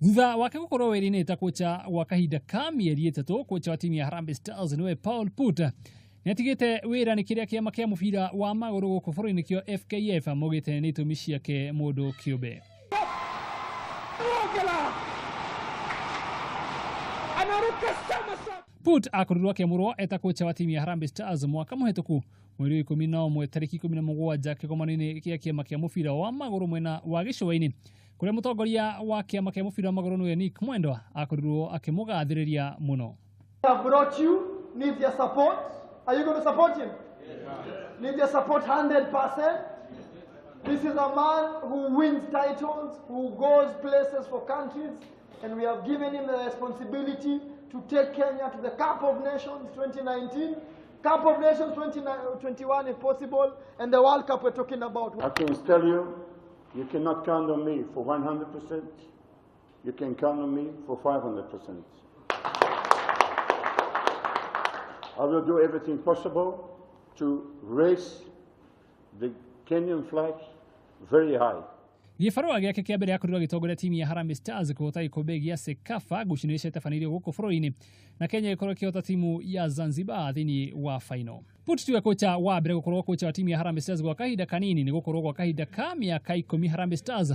Thutha wake gukorwo weri-inĩ ta kocha wa kahinda ka mĩeri ĩtatũ, kocha wa timu ya Harambee Stars niwe Paul Put nĩatigĩte wĩra nĩ kĩrĩa kĩama kĩa mũbira wa magũrũ gũkũ bũrũri-inĩ kĩo FKF maugĩte nĩ itũmi ciake mũndũ kĩũmbe. Put akorirwo akĩamũrwo eta kocha wa timu ya Harambee Stars mwaka mũhetũku mweri 11 tarĩki 17 kĩgomano-inĩ gĩa kĩama kĩa mũbira wa magũrũ mwena wa gĩcũa-inĩ, kũrĩa mũtongoria wa kĩama kĩa mũbira wa magũrũ nĩwe Nick Mwendwa akorirwo akĩmũgathĩrĩria mũno. Have brought you, need your support. Are you going to support him? Yes. Need your support 100%. This is a man who wins titles, who goes places for countries, and we have given him the responsibility to take Kenya to the Cup of Nations 2019, Cup of Nations 2021 if possible, and the World Cup we're talking about. I can tell you, you cannot count on me for 100%. You can count on me for 500%. I will do everything possible to raise the Kenyan flag very high. Gĩbarũa gĩake kĩa mbere akorirwo agĩtongoria timu ya Harambee Stars kũhota gĩkombe gĩa Sekafa ngucanio icio itabanĩirio gũkũ bũrũri-inĩ, na Kenya ĩkorwo ĩkĩhota timu ya Zanzibar thĩinĩ wa final. Put tiwe kocha wa mbere gũkorwo kocha wa timu ya Harambee Stars gwa kahinda kanini, nĩ gũkorwo gwa kahinda ka mĩaka 10 Harambee Stars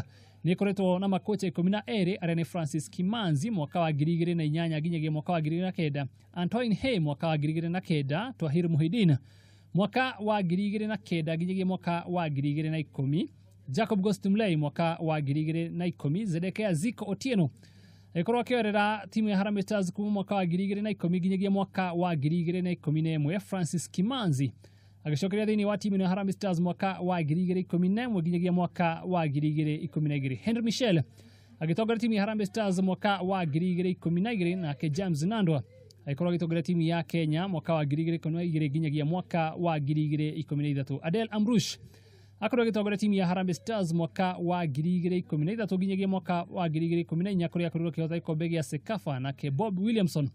nĩ ĩkoretwo na makocha 12 arĩa nĩ Francis Kimanzi mwaka wa 2008 nginyagia mwaka wa 2009, Antoine Hey mwaka wa 2009, Twahir Muhyiddin mwaka wa 2009 nginyagia mwaka wa 2010, Jacob Gostumley mwaka wa 2010, Zedekia Ziko Otieno ĩkorwo akĩorera timu ya Harambee Stars kuma mwaka wa 2010 nginyagia mwaka wa 2011, Francis Kimanzi agĩcokeria thĩinĩ wa timu ya Harambee Stars mwaka wa 2011 nginyagia mwaka wa 2012, Henry Michel agĩtongoria timu ya Harambee Stars mwaka wa 2012, nake James Nandwa agĩkorwo agĩtongoria timu ya Kenya mwaka wa 2012 nginyagia mwaka wa 2013, Adel Amrush akorwo agĩtongoria timu ya Harambee Stars mwaka wa 2013 nginyagia mwaka wa 2014 kũrĩa akorirwo akĩhota gĩkombe gĩa Sekafa, nake Bob Williamson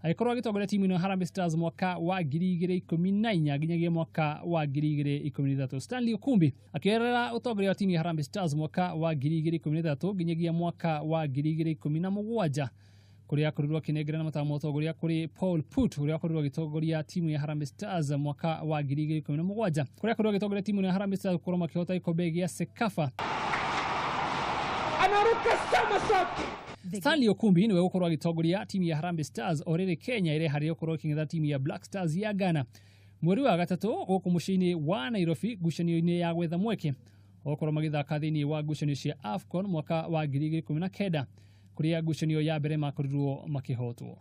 agĩkorwo agĩtongoria timu ya Harambee Stars mwaka wa 2014 nginyagia mwaka wa 2013, Stanley Okumbi akĩerera ũtongoria wa timu ya Harambee Stars mwaka wa 2013 nginyagia mwaka wa 2017 kũrĩa akorirwo akĩnengerana matamu ũtongoria kũrĩ Paul Put ũrĩa akorirwo agĩtongoria timu ya Harambee Stars mwaka wa 2017 kũrĩa akorirwo agĩtongoria timu ya Harambee Stars gũkorwo makĩhota gĩkombe gĩa Sekafa. Stanley Okumbi niwe gũkorwo agĩtongoria timu ya Harambee Stars o rĩrĩ Kenya ĩreharĩria gũkorwo ĩkĩng'etha timu ya Black Stars ya Ghana mweri wa gatatũ gũkũ mũciĩ-inĩ wa Nairobi ngucanio-inĩ ya gwetha mweke gũkorwo magĩthaka thĩinĩ wa ngucanio cia AFCON mwaka wa 2019 kũrĩa ngucanio ya mbere makorirwo makĩhotwo.